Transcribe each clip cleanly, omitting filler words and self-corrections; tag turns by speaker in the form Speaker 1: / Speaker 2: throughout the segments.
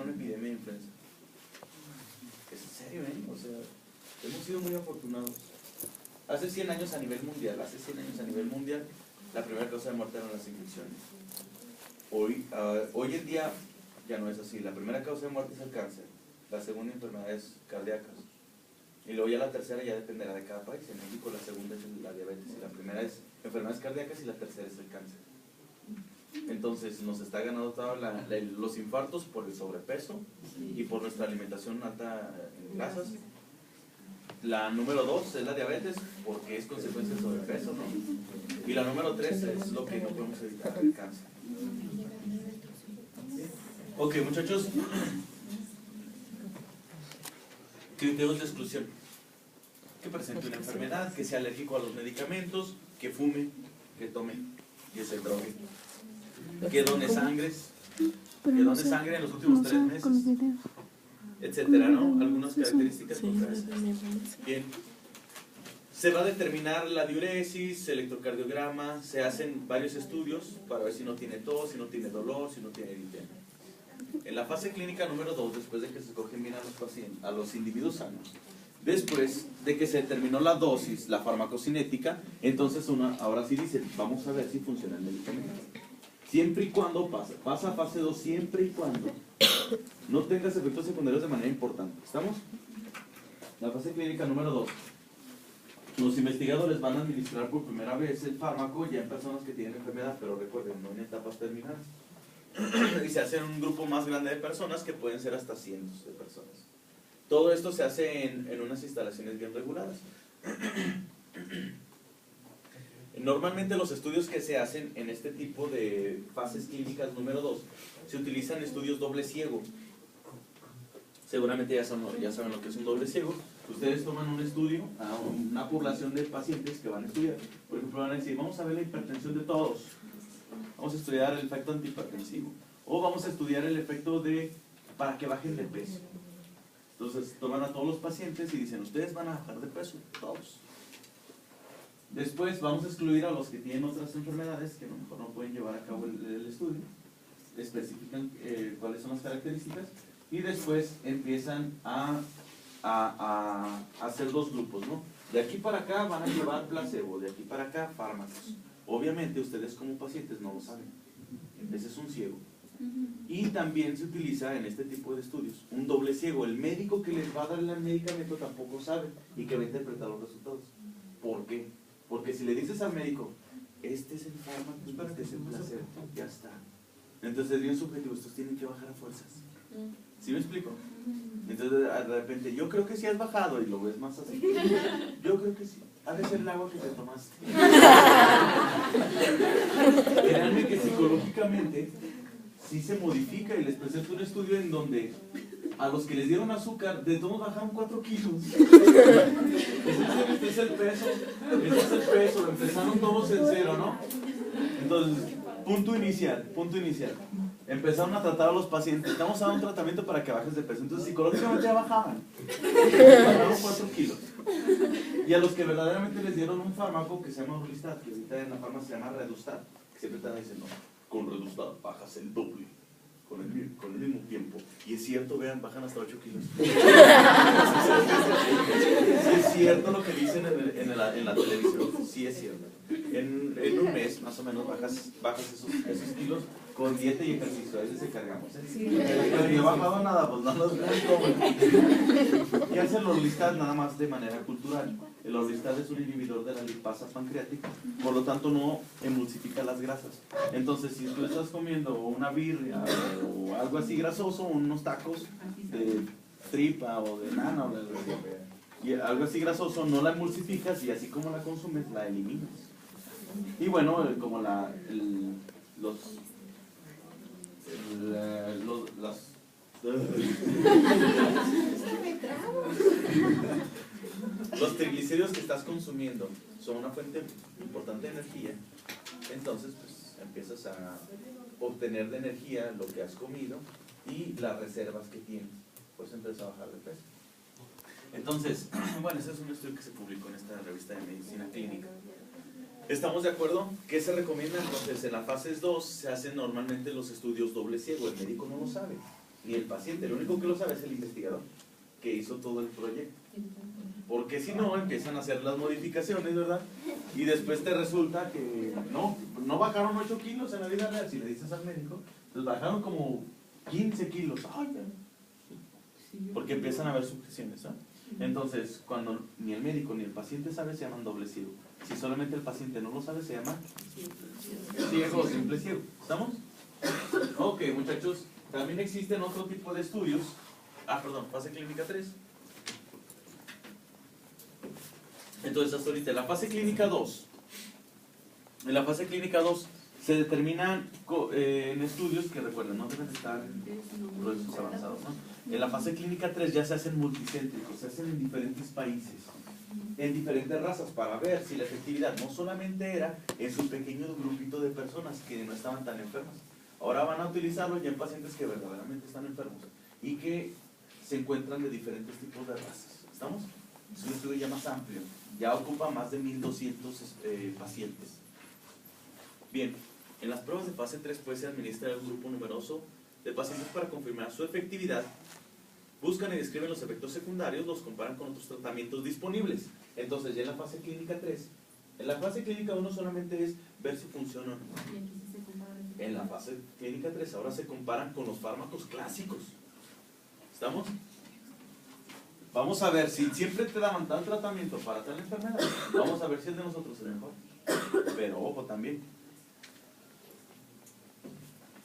Speaker 1: una epidemia de influenza. Es en serio, O sea, hemos sido muy afortunados. Hace 100 años a nivel mundial, la primera causa de muerte eran las infecciones. Hoy en día ya no es así. La primera causa de muerte es el cáncer, la segunda enfermedades cardíacas, y luego ya la tercera ya dependerá de cada país. En México la segunda es la diabetes, y la primera es enfermedades cardíacas y la tercera es el cáncer. Entonces nos está ganando todos los infartos por el sobrepeso y por nuestra alimentación alta en grasas. La número 2 es la diabetes, porque es consecuencia del sobrepeso, ¿no? Y la número 3 es lo que no podemos evitar, el cáncer. Ok, muchachos. Criterios de exclusión: que presente una enfermedad, que sea alérgico a los medicamentos, que fume, que tome, que se drogue, que done sangre en los últimos 3 meses, etcétera, ¿no? Algunas características contrarias. Bien. Se va a determinar la diuresis, electrocardiograma, se hacen varios estudios para ver si no tiene tos, si no tiene dolor, si no tiene eritema. En la fase clínica número 2, después de que se escogen bien a los individuos sanos, después de que se determinó la dosis, la farmacocinética, entonces ahora sí dice, vamos a ver si funciona el medicamento. Siempre y cuando pasa a fase 2, siempre y cuando no tengas efectos secundarios de manera importante. ¿Estamos? La fase clínica número 2. Los investigadores van a administrar por primera vez el fármaco ya en personas que tienen enfermedad, pero recuerden, no en etapas terminales. Y se hace en un grupo más grande de personas, que pueden ser hasta cientos de personas. Todo esto se hace en unas instalaciones bien reguladas. Normalmente los estudios que se hacen en este tipo de fases clínicas número 2, se utilizan estudios doble ciego. Seguramente ya saben lo que es un doble ciego. Ustedes toman un estudio a una población de pacientes que van a estudiar. Por ejemplo, van a decir, vamos a ver la hipertensión de todos. Vamos a estudiar el efecto antihipertensivo. O vamos a estudiar el efecto para que bajen de peso. Entonces toman a todos los pacientes y dicen, ustedes van a bajar de peso, todos. Después vamos a excluir a los que tienen otras enfermedades que a lo mejor no pueden llevar a cabo el estudio. Especifican cuáles son las características. Y después empiezan a hacer 2 grupos, ¿no? De aquí para acá van a llevar placebo, de aquí para acá fármacos. Obviamente ustedes como pacientes no lo saben. Ese es un ciego. Y también se utiliza en este tipo de estudios un doble ciego. El médico que les va a dar el medicamento tampoco sabe y que va a interpretar los resultados. ¿Por qué? Porque si le dices al médico, este es el fármaco, es para que se placebo, ya está. Entonces es bien subjetivo, estos tienen que bajar a fuerzas. ¿Sí me explico? Entonces de repente, yo creo que sí has bajado, y lo ves más así. Yo creo que sí. Ha de ser el agua que te tomaste. Créanme que psicológicamente sí se modifica, y les presento un estudio en donde a los que les dieron azúcar, de todos bajaron 4 kilos. Este es el peso, empezaron todos en cero, ¿no? Entonces, punto inicial. Empezaron a tratar a los pacientes, estamos dando un tratamiento para que bajes de peso. Entonces psicológicamente ya bajaban 4 kilos. Y a los que verdaderamente les dieron un fármaco que se llama Orlistat, que ahorita en la farmacia se llama Redustat, que siempre están diciendo, con Redustat bajas el doble con el mismo tiempo. Y es cierto, vean, bajan hasta 8 kilos. Sí es cierto lo que dicen en la televisión, sí es cierto. En un mes más o menos bajas esos kilos con dieta y ejercicio. A veces se cargamos. Pero ni he bajado nada, pues no nos vemos cómo. Y hace el Orlistat nada más de manera cultural. El Orlistat es un inhibidor de la lipasa pancreática, por lo tanto no emulsifica las grasas. Entonces, si tú estás comiendo una birria o algo así grasoso, unos tacos de tripa o de nana y algo así grasoso, no la emulsificas, y así como la consumes, la eliminas. Y bueno, como los triglicéridos que estás consumiendo son una fuente importante de energía. Entonces pues empiezas a obtener de energía lo que has comido y las reservas que tienes, pues empiezas a bajar de peso. Entonces, bueno, ese es un estudio que se publicó en esta revista de medicina clínica. ¿Estamos de acuerdo? ¿Qué se recomienda? Entonces, en la fase 2 se hacen normalmente los estudios doble ciego. El médico no lo sabe. ni el paciente. Lo único que lo sabe es el investigador que hizo todo el proyecto. Porque si no, empiezan a hacer las modificaciones, ¿verdad? Y después te resulta que no bajaron 8 kilos en la vida real. Si le dices al médico, pues bajaron como 15 kilos. Ay, porque empiezan a haber sugestiones, ¿no? Entonces, cuando ni el médico ni el paciente sabe, se llaman doble ciego. Si solamente el paciente no lo sabe, se llama ciego, simple ciego. ¿Estamos? Ok, muchachos, también existen otro tipo de estudios. Fase clínica 3. Entonces, hasta ahorita, la fase clínica 2. En la fase clínica 2 se determinan en estudios que, recuerden, no deben estar en procesos avanzados, ¿no? En la fase clínica 3 ya se hacen multicéntricos, se hacen en diferentes países, en diferentes razas, para ver si la efectividad no solamente era en su pequeño grupito de personas que no estaban tan enfermas. Ahora van a utilizarlo ya en pacientes que verdaderamente están enfermos y que se encuentran de diferentes tipos de razas. ¿Estamos? Es un estudio ya más amplio, ya ocupa más de 1200 pacientes. Bien, en las pruebas de fase 3 puede ser administrar un grupo numeroso de pacientes para confirmar su efectividad. Buscan y describen los efectos secundarios, los comparan con otros tratamientos disponibles. Entonces, ya en la fase clínica 3, en la fase clínica 1 solamente es ver si funciona o no. En la fase clínica 3 ahora se comparan con los fármacos clásicos. ¿Estamos? Vamos a ver si siempre te daban tal tratamiento para tal enfermedad. Vamos a ver si el de nosotros es mejor. Pero ojo también.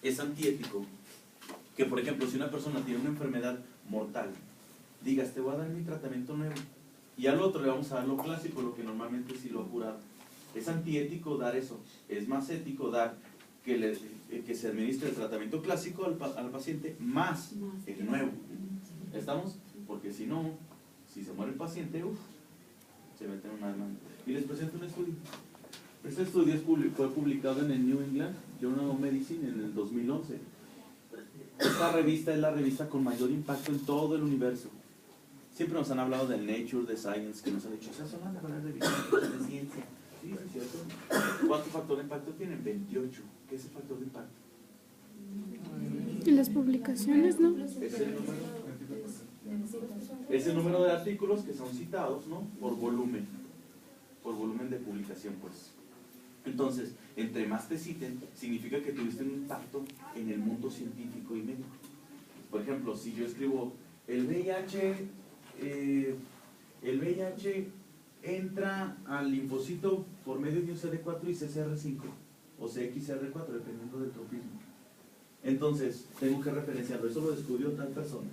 Speaker 1: Es antiético que, por ejemplo, si una persona tiene una enfermedad mortal, digas, te voy a dar mi tratamiento nuevo y al otro le vamos a dar lo clásico, lo que normalmente sí lo ha curado. Es antiético dar eso. Es más ético dar que se administre el tratamiento clásico al paciente más el nuevo. ¿Estamos? Porque si no, si se muere el paciente, se mete en una demanda. Y les presento un estudio. Este estudio fue publicado en el New England Journal of Medicine en el 2011. Esta revista es la revista con mayor impacto en todo el universo. Siempre nos han hablado del Nature, de Science, que nos han dicho, esas son las mejores revistas de ciencia. Sí, es cierto. ¿Cuánto factor de impacto tienen? 28. ¿Qué es el factor de impacto?
Speaker 2: Y las publicaciones, ¿no?
Speaker 1: Es el número de artículos que son citados, ¿no? Por volumen de publicación, pues. Entonces, entre más te citen, significa que tuviste un impacto en el mundo científico y médico. Por ejemplo, si yo escribo el VIH entra al linfocito por medio de un CD4 y CCR5 o CXR4, dependiendo del tropismo. Entonces, tengo que referenciarlo. Eso lo descubrió tal persona.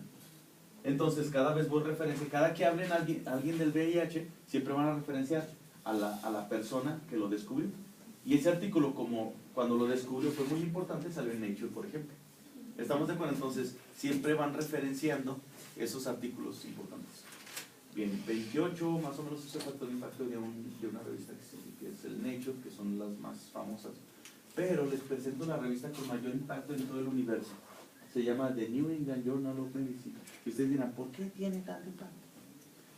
Speaker 1: Entonces, cada vez voy a referenciar, cada que hablen a alguien del VIH, siempre van a referenciar a la persona que lo descubrió. Y ese artículo, como cuando lo descubrió fue muy importante, salió en Nature, por ejemplo. ¿Estamos de acuerdo? Entonces, siempre van referenciando esos artículos importantes. Bien, 28 más o menos es el factor de impacto de una revista que es el Nature, que son las más famosas. Pero les presento la revista con mayor impacto en todo el universo. Se llama The New England Journal of Medicine. Y ustedes dirán, ¿por qué tiene tanto impacto?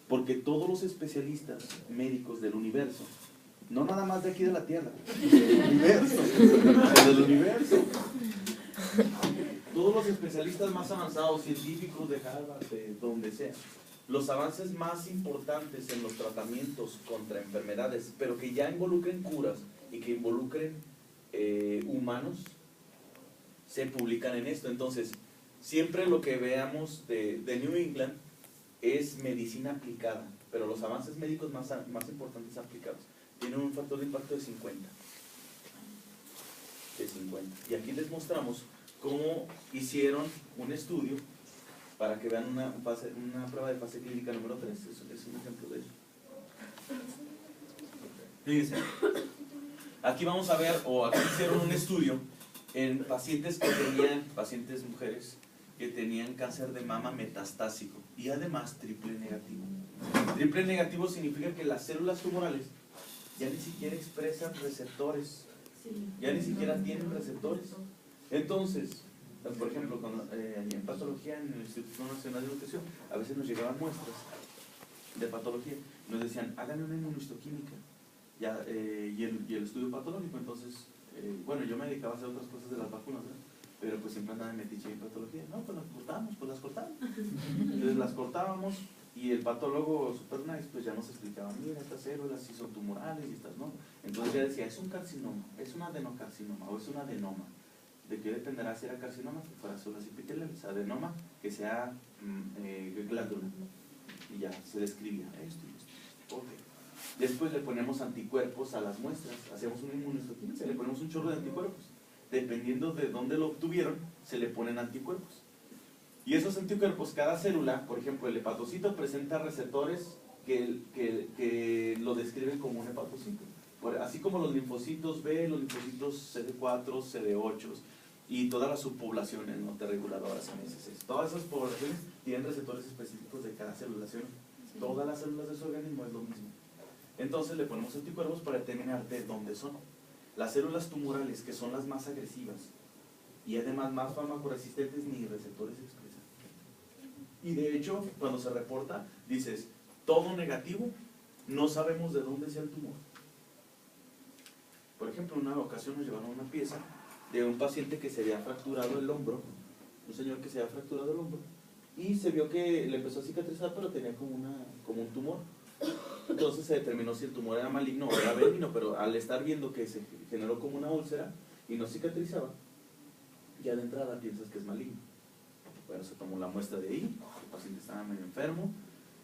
Speaker 1: Porque todos los especialistas médicos del universo, no nada más de aquí de la Tierra, del universo, todos los especialistas más avanzados, científicos de Harvard, de donde sea, los avances más importantes en los tratamientos contra enfermedades, pero que ya involucren curas y que involucren humanos, se publican en esto. Entonces, siempre lo que veamos de New England es medicina aplicada, pero los avances médicos más importantes aplicados tienen un factor de impacto de 50. Y aquí les mostramos cómo hicieron un estudio para que vean una prueba de fase clínica número 3. Eso es un ejemplo de eso. Fíjense, aquí vamos a ver, o aquí hicieron un estudio en pacientes mujeres que tenían cáncer de mama metastásico y además triple negativo. Triple negativo significa que las células tumorales ya ni siquiera expresan receptores, ya ni siquiera tienen receptores. Entonces, por ejemplo, en patología en el Instituto Nacional de Nutrición, a veces nos llegaban muestras de patología, nos decían, háganme una inmunohistoquímica y el estudio patológico. Entonces, bueno, yo me dedicaba a hacer otras cosas de las vacunas, ¿verdad? pero pues siempre andaban de metiche en patología. No, pues las cortamos. Entonces las cortábamos y el patólogo super nice pues ya nos explicaba, mira, estas células sí son tumorales y estas no. Entonces ya decía, es un carcinoma, es un adenocarcinoma o es un adenoma. ¿De qué dependerá si era carcinoma? Que fuera células epiteliales, adenoma, que sea glándula. Y ya se describía esto y esto. Okay. Después le ponemos anticuerpos a las muestras, hacemos una inmunohistoquímica, le ponemos un chorro de anticuerpos. Dependiendo de dónde lo obtuvieron, se le ponen anticuerpos. Y esos anticuerpos, cada célula, por ejemplo, el hepatocito presenta receptores que lo describen como un hepatocito. Así como los linfocitos B, los linfocitos CD4, CD8 y todas las subpoblaciones, ¿no?, T reguladoras, MSC. Todas esas poblaciones tienen receptores específicos de cada célula. ¿Sí? Todas las células de su organismo es lo mismo. Entonces le ponemos anticuerpos para determinar de dónde son. Las células tumorales, que son las más agresivas y además más farmacoresistentes, ni receptores expresan. Y de hecho, cuando se reporta, dices, todo negativo, no sabemos de dónde sea el tumor. Por ejemplo, en una ocasión nos llevaron una pieza de un paciente que se había fracturado el hombro, un señor que se había fracturado el hombro, y se vio que le empezó a cicatrizar, pero tenía como un tumor. Entonces se determinó si el tumor era maligno o era benigno, pero al estar viendo que se generó como una úlcera y no cicatrizaba, ya de entrada piensas que es maligno. Bueno, se tomó la muestra de ahí, el paciente estaba medio enfermo,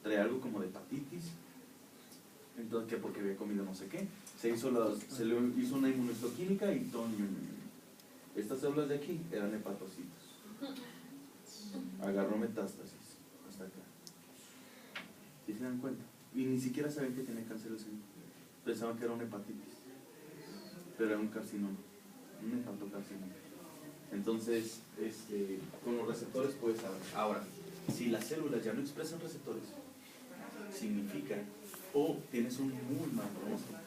Speaker 1: traía algo como de hepatitis, entonces, ¿qué? Porque había comido no sé qué. Se le hizo una inmunohistoquímica y estas células de aquí eran hepatocitos. Agarró metástasis hasta acá. ¿Sí se dan cuenta? Y ni siquiera sabían que tenía cáncer el señor. Pensaban que era una hepatitis, pero era un carcinoma, un hepatocarcinoma. Entonces, con los receptores puedes saber. Ahora, si las células ya no expresan receptores, significa o tienes un muy mal pronóstico,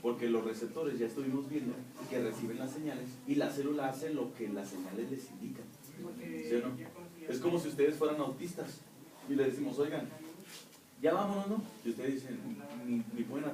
Speaker 1: porque los receptores ya estuvimos viendo que reciben las señales y la célula hace lo que las señales les indican. ¿Sí o no? Es como si ustedes fueran autistas y le decimos, oigan, ya vámonos, ¿no? Y ustedes dicen, ni pueden